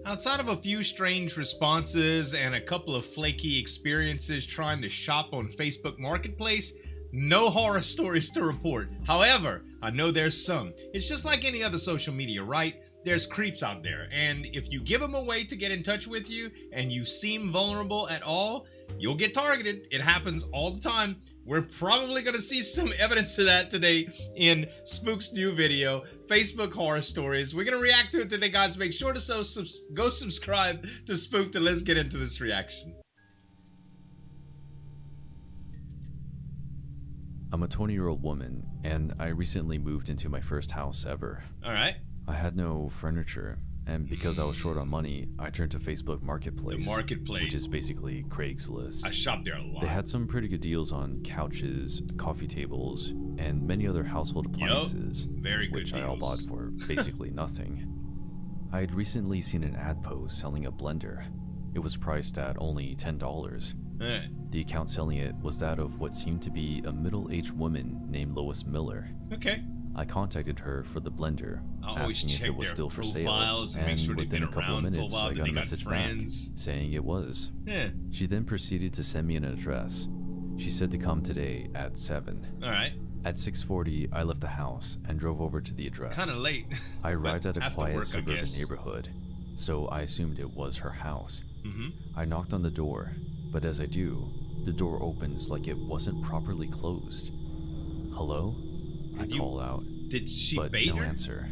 Outside of a few strange responses and a couple of flaky experiences trying to shop on Facebook Marketplace, no horror stories to report. However, I know there's some. It's just like any other social media, right? There's creeps out there, and if you give them a way to get in touch with you and you seem vulnerable at all, you'll get targeted. It happens all the time. We're probably going to see some evidence of that today in Spook's new video, Facebook Horror Stories. We're going to react to it today, guys. Make sure to go subscribe to Spooked, and let's get into this reaction. I'm a 20-year-old woman, and I recently moved into my first house ever. All right. I had no furniture, and because I was short on money, I turned to Facebook Marketplace. The Marketplace. Which is basically Craigslist. I shop there a lot. They had some pretty good deals on couches, coffee tables, and many other household appliances. Yep. Very good which deals. I all bought for basically nothing. I had recently seen an ad post selling a blender. It was priced at only $10. The account selling it was that of what seemed to be a middle-aged woman named Lois Miller. Okay. I contacted her for the blender, asking if it was still for sale, and within a couple of minutes I got a message back saying it was. Yeah. She then proceeded to send me an address. She said to come today at 7. Alright. At 6:40, I left the house and drove over to the address. Kinda late. I arrived at a quiet suburban neighborhood, so I assumed it was her house. I knocked on the door, but as I do, the door opens like it wasn't properly closed. Hello? I call out, did she but bait no her? answer.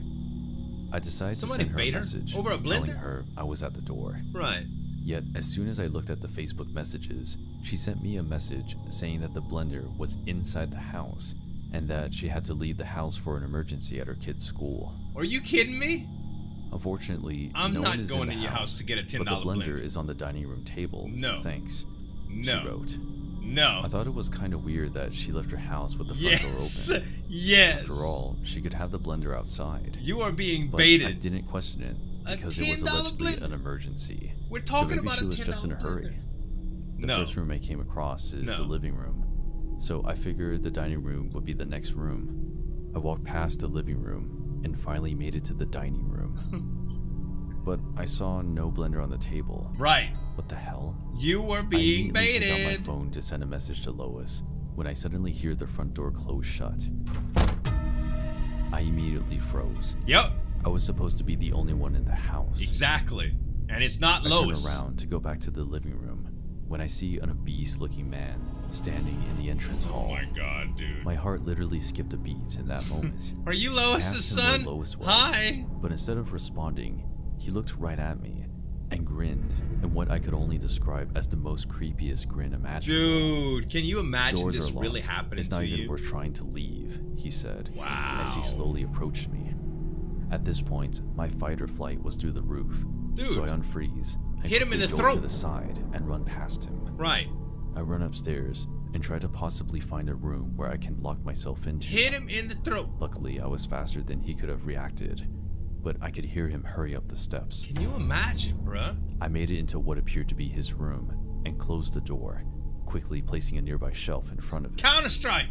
I decided to Somebody send her a bait her? message Over a telling blender? her I was at the door. Right. Yet, as soon as I looked at the Facebook messages, she sent me a message saying that the blender was inside the house and that she had to leave the house for an emergency at her kid's school. Are you kidding me? Unfortunately, I'm no not one is going in to the your house to get a $10 but the blender blender. is on the dining room table. No. Thanks. No. She wrote. No. I thought it was kind of weird that she left her house with the front door open. Yes. After all, she could have the blender outside. You are being But baited. I didn't question it because it was $10 allegedly blender? an emergency. We're talking so maybe about she a was just in a $10 hurry. The No. first room I came across is the living room, so I figured the dining room would be the next room. I walked past the living room and finally made it to the dining room. But I saw no blender on the table. Right. What the hell? You were being I immediately baited. took out my phone to send a message to Lois when I suddenly hear the front door close shut. I immediately froze. Yep. I was supposed to be the only one in the house. Exactly. And it's not I Lois. turn around to go back to the living room when I see an obese-looking man standing in the entrance hall. Oh my god, dude. My heart literally skipped a beat in that moment. Are you I Lois's asked him where son? Lois was, Hi. but instead of responding, he looked right at me and grinned in what I could only describe as the most creepiest grin imaginable. Dude, can you imagine Doors this are really locked. happening It's not to even you? worth trying to leave, he said, Wow. as he slowly approached me. At this point, my fight or flight was through the roof, Dude. so I unfreeze and Hit him in quickly the go throat. to the side and run past him. Right. I run upstairs and try to possibly find a room where I can lock myself into. Hit him in the throat. Luckily, I was faster than he could have reacted, but I could hear him hurry up the steps. Can you imagine, bruh? I made it into what appeared to be his room and closed the door, quickly placing a nearby shelf in front of it. Counter-Strike.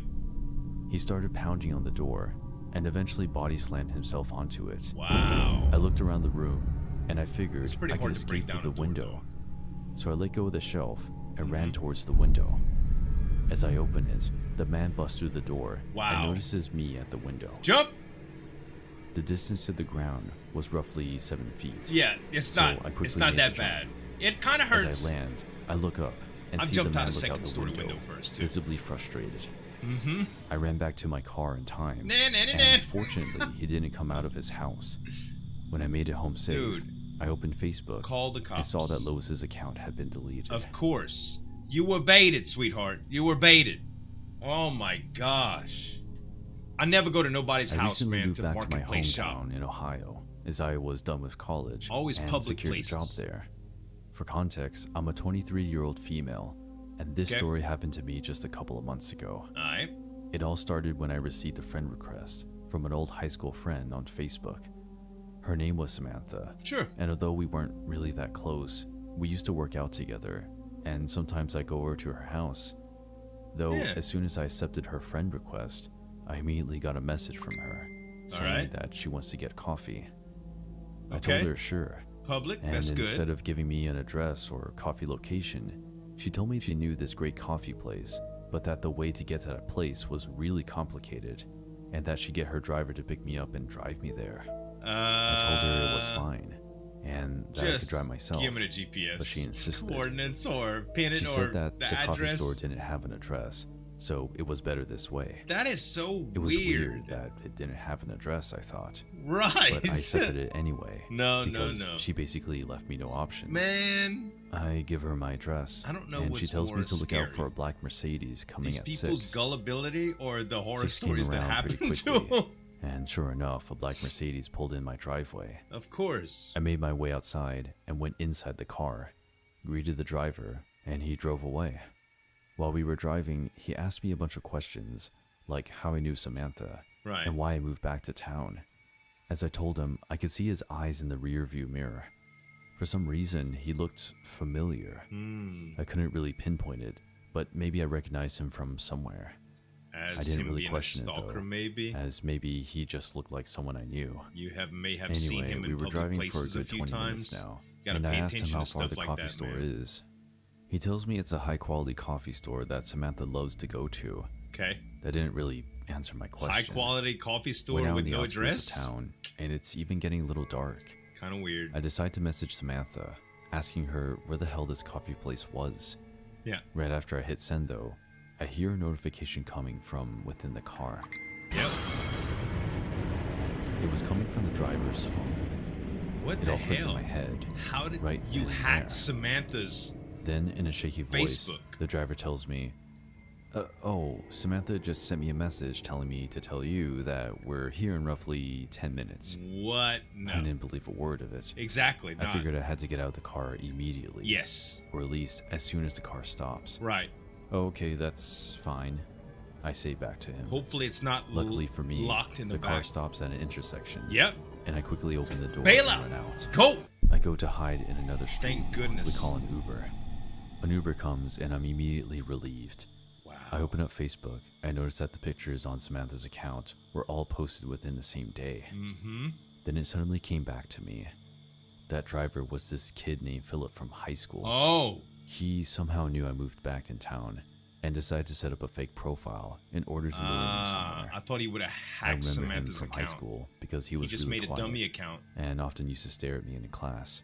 He started pounding on the door and eventually body slammed himself onto it. Wow. I looked around the room and I figured It's pretty I could hard to break escape through down the a door, window. So I let go of the shelf and ran towards the window. As I opened it, the man busts through the door Wow. and notices me at the window. Jump. The distance to the ground was roughly 7 feet. Yeah, it's So not. I quickly It's not made that the jump. bad. It kind of hurts. As I land, I look up and I've see the jumped out man a look out second the story window, window first, too. visibly frustrated. Mm-hmm. I ran back to my car in time, Nah, nah, nah, and nah. fortunately, he didn't come out of his house. When I made it home safe, Dude. I opened Facebook Call the and cops. saw that Lois's account had been deleted. Of course. You were baited, sweetheart. You were baited. Oh my gosh. I never go to nobody's I house, recently man, moved to back to my marketplace shop. hometown in Ohio, as I was done with college Always and public secured places. a job there. For context, I'm a 23-year-old female, and this story happened to me just a couple of months ago. Alright. It all started when I received a friend request from an old high school friend on Facebook. Her name was Samantha. Sure. And although we weren't really that close, we used to work out together, and sometimes I'd go over to her house. Though, as soon as I accepted her friend request, I immediately got a message from her saying that she wants to get coffee. I told her sure, Public, And that's good. instead of giving me an address or coffee location, she told me she knew this great coffee place, but that the way to get to that place was really complicated, and that she'd get her driver to pick me up and drive me there. I told her it was fine, and that I could drive myself. Give me the GPS. But she insisted. Coordinates or pin it she or said that the address. coffee store didn't have an address, so it was better this way. That is so It was weird that it didn't have an address, I thought. Right. But I accepted it anyway. No. She basically left me no option. Man. I give her my address. I don't know and what's she tells me to look scary. out for a black Mercedes coming These at people's 6. gullibility or the horror 6 came stories that around happen pretty to quickly. them. And sure enough, a black Mercedes pulled in my driveway. Of course. I made my way outside and went inside the car, greeted the driver, and he drove away. While we were driving, he asked me a bunch of questions, like how I knew Samantha, Right. and why I moved back to town. As I told him, I could see his eyes in the rearview mirror. For some reason, he looked familiar. I couldn't really pinpoint it, but maybe I recognized him from somewhere. As I didn't him really being question a it stalker, though, maybe. as maybe he just looked like someone I knew. You may have Anyway, seen him in we were public driving for a places good few 20 times. minutes now, Gotta and pay I asked him attention how to far stuff the like coffee that, store man. is. He tells me it's a high-quality coffee store that Samantha loves to go to. Okay. That didn't really answer my question. High quality coffee We're store now with in the no outskirts address. of town, and it's even getting a little dark. Kind of weird. I decide to message Samantha, asking her where the hell this coffee place was. Yeah. Right after I hit send though, I hear a notification coming from within the car. Yep. It was coming from the driver's phone. What It the all clicked in hell? my head. How did right you then and hack there. Samantha's? Then, in a shaky voice, Facebook. the driver tells me, Samantha just sent me a message telling me to tell you that we're here in roughly 10 minutes. What? No. I didn't believe a word of it. Exactly. I figured I had to get out of the car immediately. Yes. Or at least as soon as the car stops. Right. Okay, that's fine, I say back to him. Hopefully it's not Luckily for me, locked in the car back. stops at an intersection. Yep. And I quickly open the door Bail and out. run out. Go. I go to hide in another street. Thank goodness. We call an Uber. An Uber comes and I'm immediately relieved. Wow. I open up Facebook. I notice that the pictures on Samantha's account were all posted within the same day. Mm-hmm. Then it suddenly came back to me. That driver was this kid named Philip from high school. Oh. He somehow knew I moved back in town and decided to set up a fake profile in order to lure me somewhere. I thought he would have I hacked remember him Samantha's from account. high school because he was just really made a quiet dummy account. and often used to stare at me in class.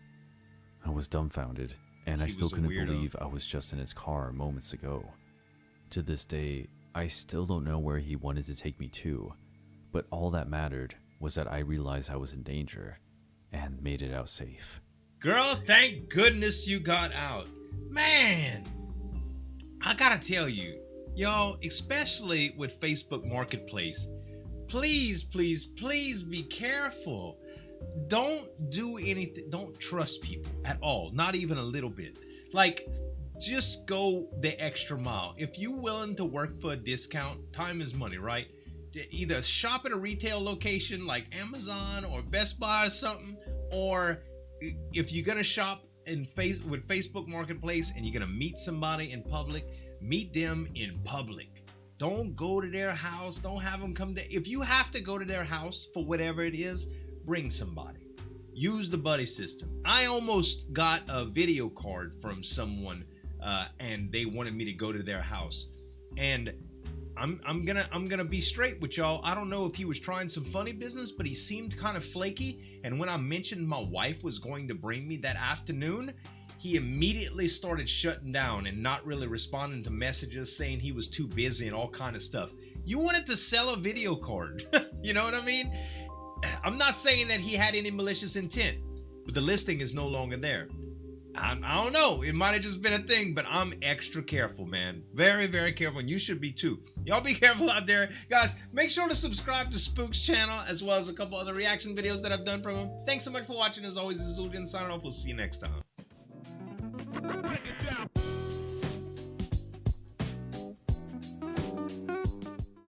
I was dumbfounded, and I He still was a couldn't weirdo. believe I was just in his car moments ago. To this day, I still don't know where he wanted to take me to, but all that mattered was that I realized I was in danger and made it out safe. Girl, thank goodness you got out. Man, I gotta tell you, y'all, especially with Facebook Marketplace, please, please, please be careful. Don't do anything. Don't trust people at all, not even a little bit. Like, just go the extra mile. If you're willing to work for a discount, time is money, right? Either shop at a retail location like Amazon or Best Buy or something, or if you're gonna shop with Facebook Marketplace and you're gonna meet somebody in public, meet them in public. Don't go to their house. Don't have them come to. If you have to go to their house for whatever it is, bring somebody. Use the buddy system. I almost got a video card from someone, and they wanted me to go to their house. And I'm gonna be straight with y'all. I don't know if he was trying some funny business, but he seemed kind of flaky. And when I mentioned my wife was going to bring me that afternoon, he immediately started shutting down and not really responding to messages, saying he was too busy and all kind of stuff. You wanted to sell a video card. You know what I mean? I'm not saying that he had any malicious intent, but the listing is no longer there. I don't know. It might have just been a thing, but I'm extra careful, man. Very, very careful, and you should be too. Y'all be careful out there. Guys, make sure to subscribe to Spook's channel, as well as a couple other reaction videos that I've done from him. Thanks so much for watching. As always, this is Zueljin signing off. We'll see you next time.